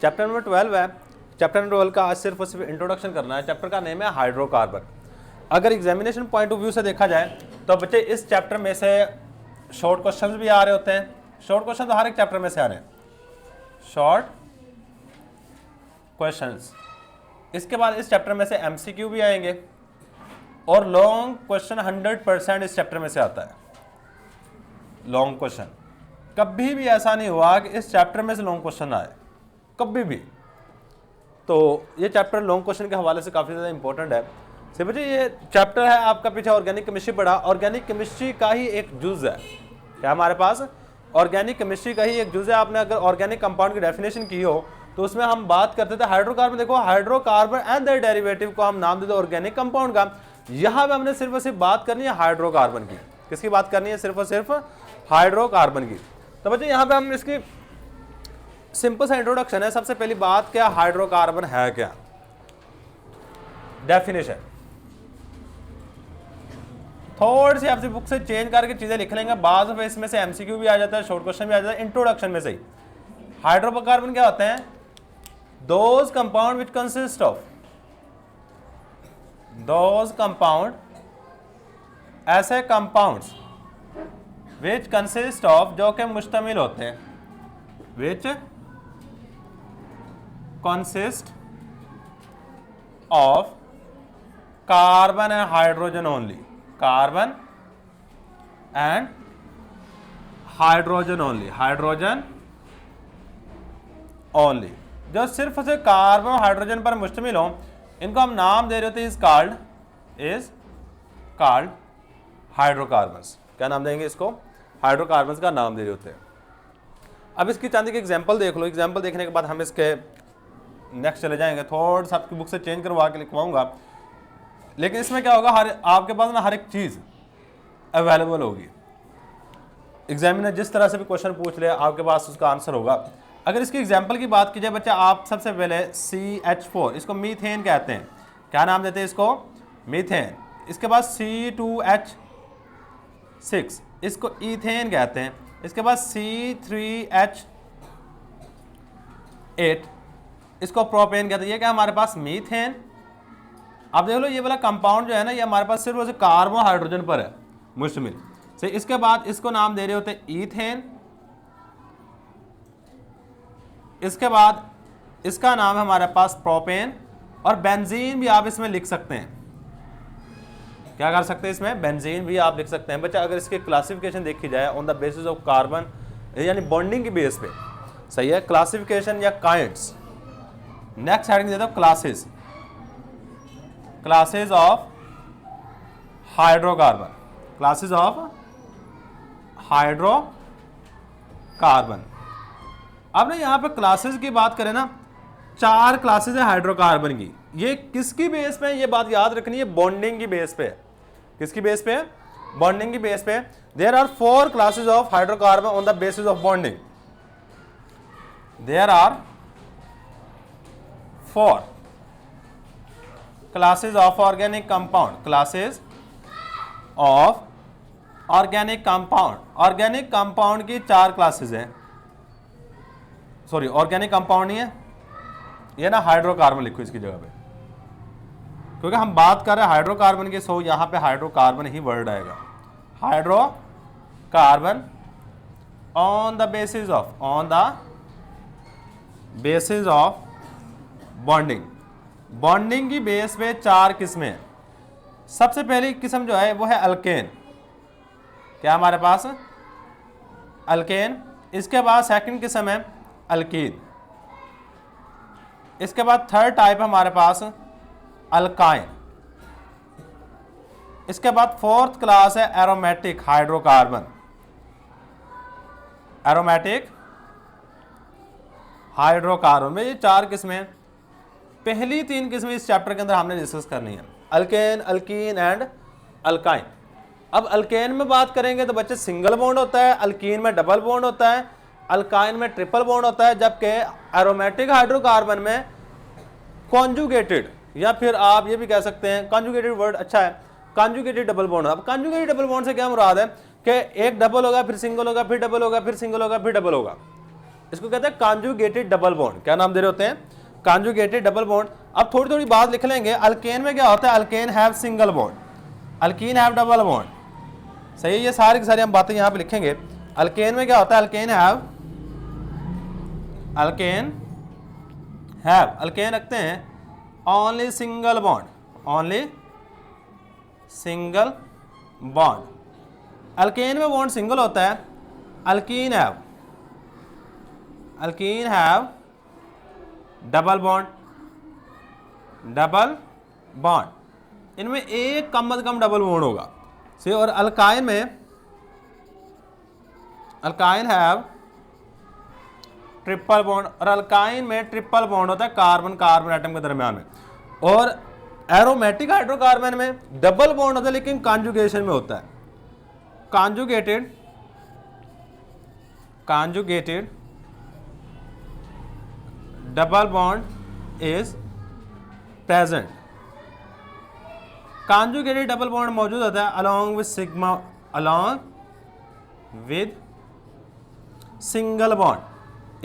Chapter number 12 है। Chapter number 12 का आज सिर्फ और सिर्फ इंट्रोडक्शन करना है। चैप्टर का नेम है हाइड्रोकार्बन। अगर एग्जामिनेशन पॉइंट ऑफ व्यू से देखा जाए तो बच्चे इस चैप्टर में से शॉर्ट क्वेश्चंस भी आ रहे होते हैं। शॉर्ट क्वेश्चन तो हर एक चैप्टर में से आ रहे हैं, शॉर्ट क्वेश्चंस। इसके बाद इस चैप्टर में से एमसीक्यू भी आएंगे और लॉन्ग क्वेश्चन 100% इस चैप्टर में से आता है। लॉन्ग क्वेश्चन कभी भी ऐसा नहीं हुआ कि इस चैप्टर में से लॉन्ग क्वेश्चन आए, कभी भी। तो ये चैप्टर लॉन्ग क्वेश्चन के हवाले से काफ़ी ज़्यादा इंपॉर्टेंट है। से बच्चे ये चैप्टर है आपका पीछे ऑर्गेनिक केमिस्ट्री पढ़ा, ऑर्गेनिक केमिस्ट्री का ही एक जुज है। क्या हमारे पास ऑर्गेनिक केमिस्ट्री का ही एक जुज है। आपने अगर ऑर्गेनिक कंपाउंड की डेफिनेशन की हो तो उसमें हम बात करते थे हाइड्रोकार्बन। देखो हाइड्रोकार्बन एंड देयर डेरिवेटिव को हम नाम देते ऑर्गेनिक कंपाउंड का। यहाँ पे हमने सिर्फ और सिर्फ बात करनी है हाइड्रोकार्बन की। किसकी बात करनी है? सिर्फ और सिर्फ हाइड्रोकार्बन की। तो बच्चे यहाँ पे हम इसकी सिंपल सा इंट्रोडक्शन है। सबसे पहली बात क्या, हाइड्रोकार्बन है क्या, डेफिनेशन। थोड़ी सी आपसे बुक से चेंज करके चीजें लिख लेंगे, बाद में इसमें से एमसीक्यू भी आ जाता है, शॉर्ट क्वेश्चन भी आ जाता है इंट्रोडक्शन में से ही। हाइड्रोकार्बन क्या होते हैं? Those compound which consist of, those compound, ऐसे कंपाउंड्स विच कंसिस्ट ऑफ, जो कि मुश्तमिल होते हैं, which consist of carbon and hydrogen only, carbon and hydrogen only, hydrogen only, जो सिर्फ से कार्बन और हाइड्रोजन पर मुश्तमिल हो, इनको हम नाम दे रहे होते हैं इज कॉल्ड हाइड्रोकार्बन्स। क्या नाम देंगे इसको? हाइड्रोकार्बन्स का नाम दे रहे होते हैं। अब इसकी चांदी की एग्जांपल देख लो। एग्जांपल देखने के बाद हम इसके नेक्स्ट चले जाएंगे। थोड़ा सा आपकी बुक से चेंज करवा के लिखवाऊंगा, लेकिन इसमें क्या होगा, आपके पास ना हर एक चीज़ अवेलेबल होगी। एग्जामिनर जिस तरह से भी क्वेश्चन पूछ ले आपके पास उसका आंसर होगा। अगर इसकी एग्जांपल की बात की जाए बच्चा, आप सबसे पहले CH4, इसको मीथेन कहते हैं। क्या नाम देते हैं इसको? मीथेन। इसके बाद C2H6, इसको ईथेन कहते हैं। इसके बाद C3H8, इसको प्रोपेन कहते हैं। ये क्या हमारे पास? मीथेन। अब देख लो ये वाला कंपाउंड जो है ना, ये हमारे पास सिर्फ वैसे कार्बन हाइड्रोजन पर है मुश्तमिल से। इसके बाद इसको नाम दे रहे होते हैं ईथेन। इसके बाद इसका नाम है हमारे पास प्रोपेन, और बेंजीन भी आप इसमें लिख सकते हैं। क्या कर सकते हैं इसमें? बेंजीन भी आप लिख सकते हैं। बच्चा अगर इसकी क्लासिफिकेशन देखी जाए on the basis of carbon, यानी बॉन्डिंग की बेस पे, सही है, क्लासिफिकेशन या काइंड्स। नेक्स्ट हेडिंग दे दो classes, classes of hydrocarbon, classes of hydrocarbon. अब ना यहाँ पे क्लासेस की बात करें ना, 4 क्लासेस है हाइड्रोकार्बन की। ये किसकी बेस पे है? ये बात याद रखनी है, बॉन्डिंग की बेस पे। किसकी बेस पे? बॉन्डिंग की बेस पे। There are 4 classes of hydrocarbon on the basis of bonding. There are 4 classes of organic compound, classes of organic compound. Organic compound की 4 क्लासेस हैं। सॉरी, ऑर्गेनिक कंपाउंड नहीं है ये ना, हाइड्रोकार्बन लिखो इसकी जगह पे, क्योंकि हम बात कर रहे हैं हाइड्रोकार्बन की। सो यहां पे हाइड्रोकार्बन ही वर्ड आएगा। Hydrocarbon on the basis of, on the basis of bonding. Bonding की बेस पे 4 किस्में हैं। सबसे पहली किस्म जो है वो है अल्केन। क्या हमारे पास? अल्केन। इसके बाद सेकंड किस्म है अल्कीन। इसके बाद थर्ड टाइप हमारे पास अल्काइन। इसके बाद फोर्थ क्लास है एरोमेटिक हाइड्रोकार्बन, एरोमेटिक हाइड्रोकार्बन में ये 4 किस्में। पहली 3 किस्में इस चैप्टर के अंदर हमने डिस्कस करनी है, अल्केन, अल्कीन एंड अल्काइन। अब अल्केन में बात करेंगे तो बच्चे सिंगल बॉन्ड होता है, अल्कीन में डबल बॉन्ड होता है, अल्काइन में ट्रिपल बॉन्ड होता है, जबकि एरोमेटिक हाइड्रोकार्बन में कॉन्जुगेटेड, या फिर आप ये भी कह सकते हैं, कॉन्जुगेटेड वर्ड अच्छा है, कॉन्जुगेटेड डबल बॉन्ड। अब कॉन्जुगेटेड डबल बॉन्ड से क्या मुराद है कि एक डबल होगा, फिर सिंगल होगा, फिर डबल होगा, फिर सिंगल होगा, फिर डबल होगा। इसको कहते हैं कॉन्जुगेटेड डबल बॉन्ड। क्या नाम दे रहे होते हैं? Conjugated double bond. अब थोड़ी थोड़ी बात लिख लेंगे। अल्केन में क्या होता है? Alkane have single bond, alkyne have double bond. सही है, ये सारी की सारी हम बातें यहां पे लिखेंगे। अल्केन में क्या होता है? अल्केन हैव, अल्केन रखते हैं only single bond, only single bond. Alkane में बॉन्ड सिंगल होता है। Alkyne have double bond, double bond. इनमें एक कम से कम डबल बॉन्ड होगा। सही। और अल्काइन में, अल्काइन हैव ट्रिपल बॉन्ड, और अल्काइन में ट्रिपल बॉन्ड होता है कार्बन कार्बन एटम के दरमियान में। और एरोमेटिक हाइड्रोकार्बन में डबल बॉन्ड होता है लेकिन कॉन्जुगेशन में होता है। Conjugated double bond is present. Conjugated double bond मौजूद होता है along with सिंगल बॉन्ड।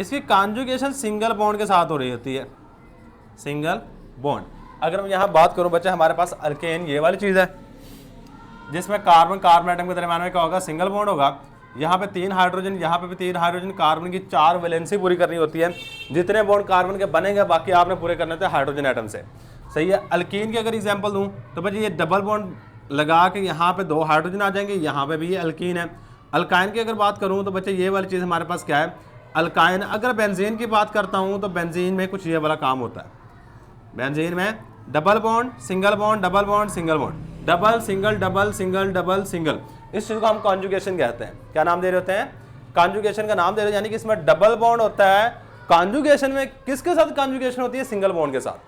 इसकी कॉन्जुगेशन सिंगल बॉन्ड के साथ हो रही होती है, सिंगल बॉन्ड। अगर मैं यहाँ बात करूँ बच्चे, हमारे पास अल्केन ये वाली चीज़ है जिसमें कार्बन कार्बन एटम के दरमियान में क्या होगा? सिंगल बॉन्ड होगा। यहाँ पे 3 हाइड्रोजन, यहाँ पे भी 3 हाइड्रोजन, कार्बन की 4 वैलेंसी पूरी करनी होती है। जितने बॉन्ड कार्बन के बनेंगे बाकी आपने पूरे करने थे हाइड्रोजन एटम से। सही है। अल्कीन की अगर एग्जांपल दूं तो बच्चे ये डबल बॉन्ड लगा के यहाँ पे 2 हाइड्रोजन आ जाएंगे, यहाँ पे भी ये अल्कीन है। अल्काइन की अगर बात करूँ तो बच्चे ये वाली चीज़ हमारे पास क्या है? अल्काइन। अगर बेंजीन की बात करता हूँ तो बेंजीन में कुछ ये वाला काम होता है। बेंजीन में double bond single bond, double bond single bond, double single double single double single. इस चीज़ को हम कॉन्जुगेशन कहते हैं। क्या नाम दे रहे होते हैं? कॉन्जुगेशन का नाम दे रहे हैं। यानी कि इसमें डबल बॉन्ड होता है। कॉन्जुगेशन में किसके साथ कॉन्जुगेशन होती है? सिंगल बॉन्ड के साथ।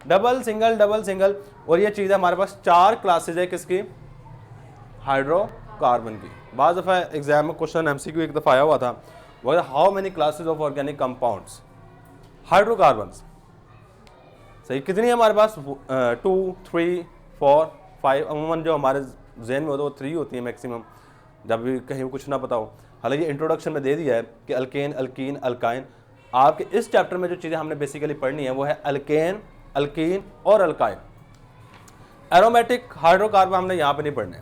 Double single double single. और ये चीज़ है हमारे पास 4 क्लासेज है किसकी? हाइड्रोकार्बन की। बाज़ दफ़ा एग्जाम में क्वेश्चन MCQ एक दफ़ा आया हुआ था, वो how many classes of organic compounds hydrocarbons. सही। कितनी है हमारे पास? 2 3 4 5। अमूमन जो हमारे जहन में होता है वो 3 होती है मैक्सिमम, जब भी कहीं कुछ ना पता हो। हालांकि इंट्रोडक्शन में दे दिया है कि अल्केन, अल्कीन, अल्काइन। आपके इस चैप्टर में जो चीज़ें हमने बेसिकली पढ़नी है वो है अल्केन, अल्कीन और अल्काइन। एरोमेटिक हाइड्रोकार्बन हमने यहाँ पे नहीं पढ़ने।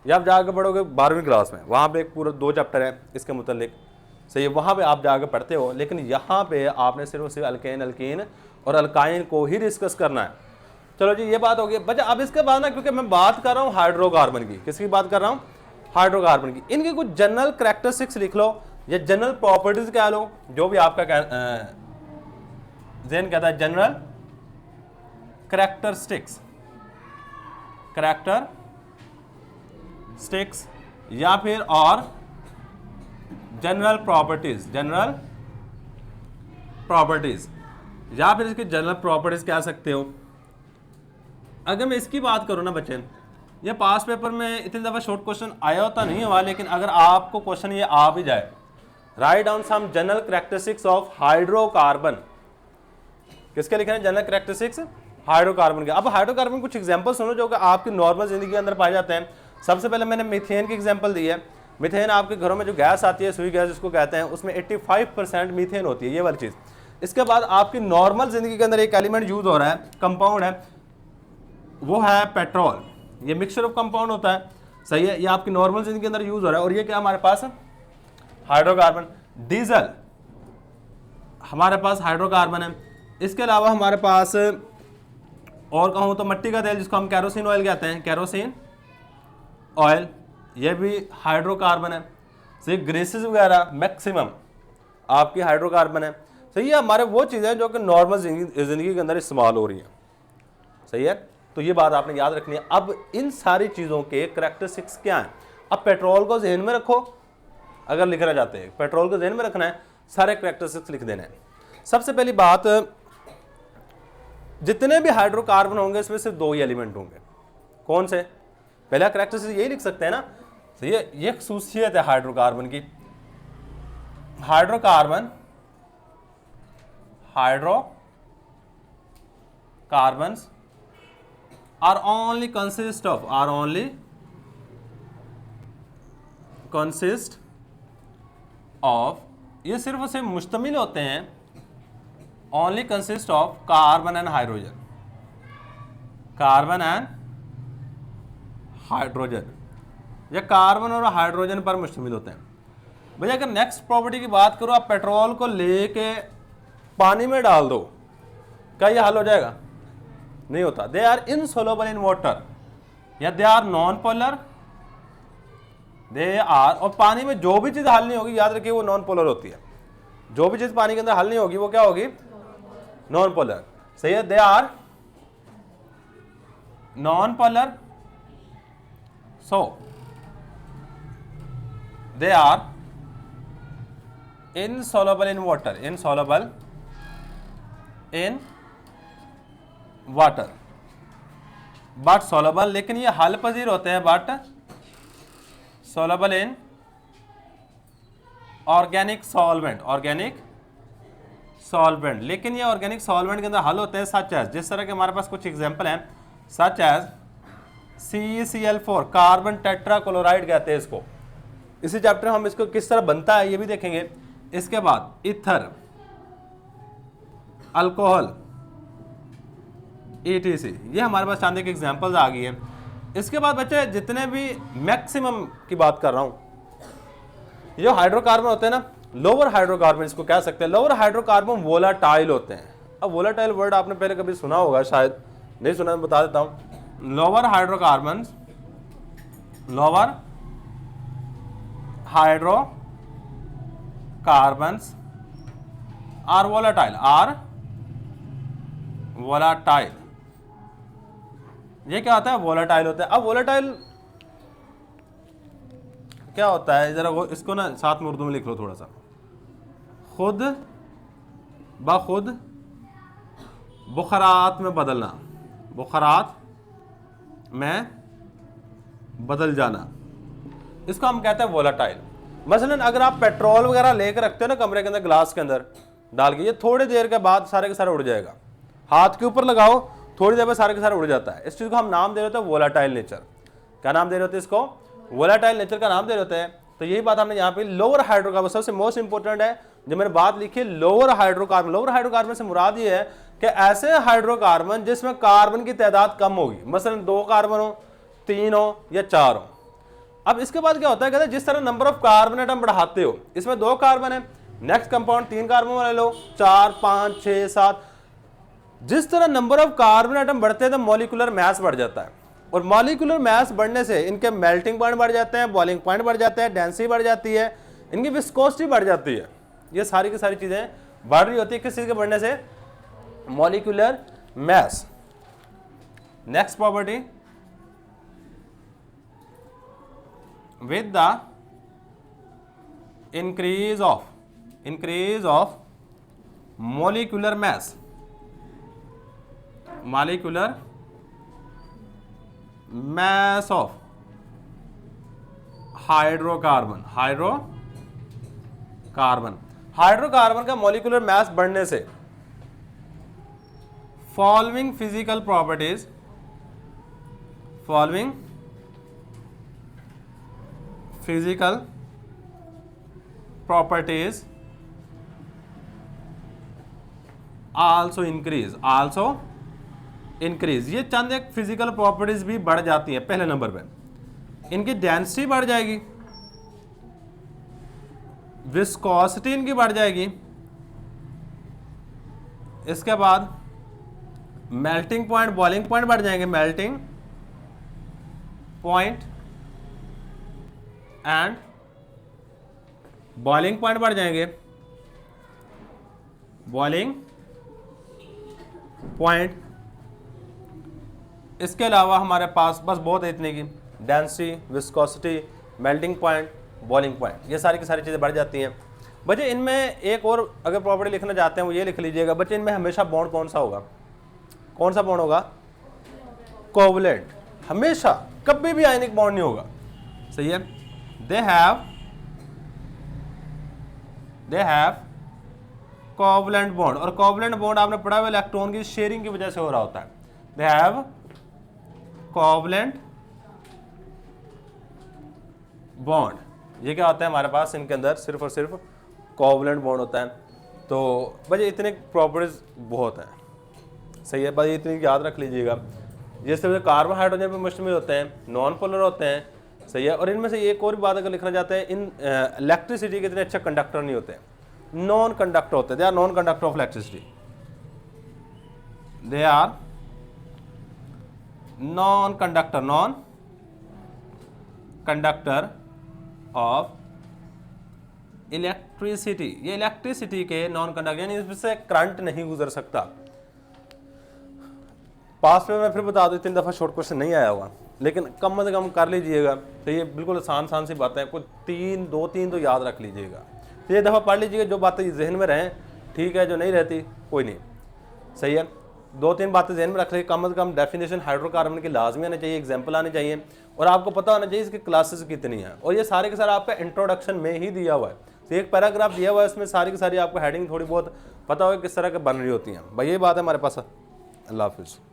या आप जाकर पढ़ोगे 12वीं क्लास में, वहाँ पे एक पूरा 2 चैप्टर है इसके मुतालिक। सही है, वहाँ पे आप जाकर पढ़ते हो। लेकिन यहाँ पे आपने सिर्फ अल्केन, अल्कीन और अल्काइन को ही डिस्कस करना है। चलो जी, ये बात हो गई बच्चा। अब इसके बाद ना, क्योंकि मैं बात कर रहा हूँ हाइड्रोकार्बन की, किसकी बात कर रहा हूँ? हाइड्रोकार्बन की। इनकी कुछ जनरल कैरेक्टरिस्टिक्स लिख लो या जनरल प्रॉपर्टीज कह लो, जो भी आपका जहन कहता है। जनरल कैरेक्टरिस्टिक्स या फिर और जनरल प्रॉपर्टीज या फिर इसकी जनरल प्रॉपर्टीज कह सकते हो। अगर मैं इसकी बात करूं ना बच्चे, ये पास पेपर में इतनी दफ़ा शॉर्ट क्वेश्चन आया होता नहीं हुआ, लेकिन अगर आपको क्वेश्चन ये आ भी जाए, write down some general characteristics of hydrocarbon. किसके लिखे हैं? जनरल कैरेक्टरिस्टिक्स हाइड्रोकार्बन के। अब हाइड्रोकार्बन कुछ एग्जांपल सुनो जो कि आपकी नॉर्मल जिंदगी के अंदर पाए जाते हैं। सबसे पहले मैंने मीथेन की एग्जांपल दी है। मीथेन आपके घरों में जो गैस आती है, सुई गैस जिसको कहते हैं, उसमें 85% मीथेन होती है, ये वाली चीज़। इसके बाद आपकी नॉर्मल जिंदगी के अंदर एक एलिमेंट यूज हो रहा है, कंपाउंड है, वो है पेट्रोल। ये मिक्सचर ऑफ कंपाउंड होता है। सही है, ये आपकी नॉर्मल जिंदगी के अंदर यूज हो रहा है। और ये क्या हमारे पास है? हाइड्रोकार्बन। डीजल हमारे पास हाइड्रोकार्बन है। इसके अलावा हमारे पास और कहूँ तो मिट्टी का तेल, जिसको हम कैरोसिन ऑयल कहते हैं, कैरोसिन ऑयल, ये भी हाइड्रोकार्बन है। सही। ग्रीसेस वगैरह मैक्सिमम आपकी हाइड्रोकार्बन है। सही है, हमारे वो चीज़ें जो कि नॉर्मल जिंदगी के अंदर इस्तेमाल हो रही हैं। सही है, तो ये बात आपने याद रखनी है। अब इन सारी चीज़ों के कैरेक्टरिस्टिक्स क्या हैं? अब पेट्रोल को जहन में रखो, अगर लिखना चाहते हैं पेट्रोल को जहन में रखना है, सारे कैरेक्टरिस्टिक्स लिख देने हैं। सबसे पहली बात, जितने भी हाइड्रोकार्बन होंगे इसमें सिर्फ 2 ही एलिमेंट होंगे। कौन से? पहला कैरेक्टरिस्टिक्स यही लिख सकते हैं ना। तो ये खसूसियत है हाइड्रोकार्बन की। Hydrocarbons are only consist of ये सिर्फ और सिर्फ मुश्तमिल होते हैं only consist of carbon and hydrogen, carbon and hydrogen, या कार्बन और हाइड्रोजन पर मुश्तमिल होते हैं। भैया अगर नेक्स्ट प्रॉपर्टी की बात करो, आप पेट्रोल को लेके पानी में डाल दो, क्या ये हल हो जाएगा? नहीं होता। They are insoluble in water, या they are non polar, they are, और पानी में जो भी चीज हल नहीं होगी, याद रखिए वो नॉन पोलर होती है। जो भी चीज पानी के अंदर हल नहीं होगी वो क्या होगी? Non polar. सही है। They are non polar, so they are insoluble in water, insoluble in water, but soluble, लेकिन ये हल पजीर होते हैं, but soluble in organic solvent, organic solvent, लेकिन ये organic solvent के अंदर हल होते हैं such as, जिस तरह के हमारे पास कुछ एग्जांपल हैं, such as CeCl4, carbon tetrachloride कहते हैं इसको। इसी चैप्टर में हम इसको किस तरह बनता है ये भी देखेंगे। इसके बाद ईथर, अल्कोहल, ETC, ये हमारे पास चांदी की एग्जांपल्स आ गई है। इसके बाद बच्चे जितने भी मैक्सिमम की बात कर रहा हूं, ये जो हाइड्रोकार्बन होते हैं ना, लोअर हाइड्रोकार्बन इसको कह सकते हैं। लोअर हाइड्रोकार्बन वोलाटाइल होते हैं। अब वोलाटाइल वर्ड आपने पहले कभी सुना होगा, शायद नहीं सुना, मैं बता देता हूं। Lower hydrocarbon, lower hydrocarbons are volatile, are volatile. ये क्या होता है? वोलाटाइल होता है। अब वोलाटाइल क्या होता है, जरा वो इसको ना साथ में उर्दू में लिख लो थोड़ा सा। खुद बखुद बुखारात में बदलना, बुखारात में बदल जाना, इसको हम कहते हैं वोलाटाइल। मसलन अगर आप पेट्रोल वगैरह लेकर रखते हो ना कमरे के अंदर, ग्लास के अंदर डाल के, ये थोड़ी देर के बाद सारे के सारे उड़ जाएगा। हाथ के ऊपर लगाओ, थोड़ी देर में सारे के सारे उड़ जाता है। इस चीज को हम नाम दे रहे होते हैं वोलाटाइल नेचर। क्या नाम दे रहे होते हैं इसको? वोलाटाइल नेचर का नाम दे रहे होते हैं। तो यही बात हमने यहाँ पे लोअर हाइड्रोकार्बन, सबसे मोस्ट इंपोर्टेंट है जो मैंने बात लिखी, लोअर हाइड्रोकार्बन। लोअर हाइड्रोकार्बन से मुराद ये है कि ऐसे हाइड्रोकार्बन जिसमें कार्बन की तादाद कम होगी, मसलन 2 कार्बन हो, 3 हो या 4 हो। अब इसके बाद क्या होता है, कहते हैं जिस तरह नंबर ऑफ कार्बन एटम बढ़ाते हो, इसमें 2 कार्बन है, नेक्स्ट कंपाउंड 3 कार्बन वाले लो, 4, 5, 6, 7, जिस तरह नंबर ऑफ कार्बन एटम बढ़ते हैं तो मॉलिक्यूलर मास बढ़ जाता है। और मॉलिक्यूलर मास बढ़ने से इनके मेल्टिंग पॉइंट बढ़ जाते हैं, बॉइलिंग पॉइंट बढ़ जाते हैं, डेंसिटी बढ़ जाती है, इनकी विस्कोसिटी बढ़ जाती है। ये सारी की सारी चीजें बढ़ रही होती है किस चीज के बढ़ने से? Molecular mass. Next property, with the increase of molecular mass, molecular mass of hydrocarbon, hydrocarbon का मॉलिक्यूलर मास बढ़ने से following physical properties, following physical properties also increase, ये चंद एक फिजिकल प्रॉपर्टीज भी बढ़ जाती है। पहले नंबर पे इनकी डेंसिटी बढ़ जाएगी, विस्कोसिटी इनकी बढ़ जाएगी, इसके बाद मेल्टिंग पॉइंट, बॉइलिंग पॉइंट बढ़ जाएंगे, melting point and boiling point बढ़ जाएंगे, बॉइलिंग पॉइंट। इसके अलावा हमारे पास बस बहुत है इतने की, density, viscosity, melting point, boiling point, ये सारी की सारी चीज़ें बढ़ जाती हैं। बच्चे इनमें एक और अगर प्रॉपर्टी लिखना चाहते हैं वो ये लिख लीजिएगा। बच्चे इनमें हमेशा बॉन्ड कौन सा होगा? कौन सा बॉन्ड होगा? कोवलेंट। हमेशा, कभी भी आयनिक बॉन्ड नहीं होगा। सही है। दे हैव कोवलेंट बॉन्ड, और कोवलेंट बॉन्ड आपने पढ़ा हुआ इलेक्ट्रॉन की शेयरिंग की वजह से हो रहा होता है। They have covalent bond. ये क्या होता है हमारे पास? इनके अंदर सिर्फ और सिर्फ कोवलेंट बॉन्ड होता है। तो भाई इतने प्रॉपर्टीज बहुत हैं, सही है भाई, इतनी याद रख लीजिएगा। जैसे कार्बन हाइड्रोजन पे मुश्तमिल होते हैं, नॉन पोलर होते हैं, सही है। और इनमें से एक और बात अगर लिखना चाहते हैं, इन इलेक्ट्रिसिटी के इतने अच्छे कंडक्टर नहीं होते, नॉन कंडक्टर होते हैं, they are non conductor of electricity, they are non conductor of electricity. ये इलेक्ट्रिसिटी के नॉन कंडक्टर, यानी इससे करंट नहीं गुजर सकता। पास्ट में मैं फिर बता दूं, 3 दफ़ा शॉर्ट क्वेश्चन नहीं आया हुआ, लेकिन कम से कम कर लीजिएगा। तो ये बिल्कुल आसान सी बातें हैं, कोई 2-3 तो याद रख लीजिएगा। तो ये दफ़ा पढ़ लीजिएगा, जो बातें जहन में रहें ठीक है, जो नहीं रहती कोई नहीं, सही है। 2-3 बातें जहन में रख लीजिए, कम से कम डेफिनेशन हाइड्रोकार्बन की लाजमी आनी चाहिए, एग्जाम्पल आनी चाहिए, और आपको पता होना चाहिए इसकी क्लासेस कितनी हैं। और ये सारे के सारे आपका इंट्रोडक्शन में ही दिया हुआ है। तो एक पैराग्राफ दिया हुआ है, उसमें सारी की सारी आपको हेडिंग थोड़ी बहुत पता होगा किस तरह के बन रही होती हैं। भाई ये बात है हमारे पास। अल्लाह हाफिज़।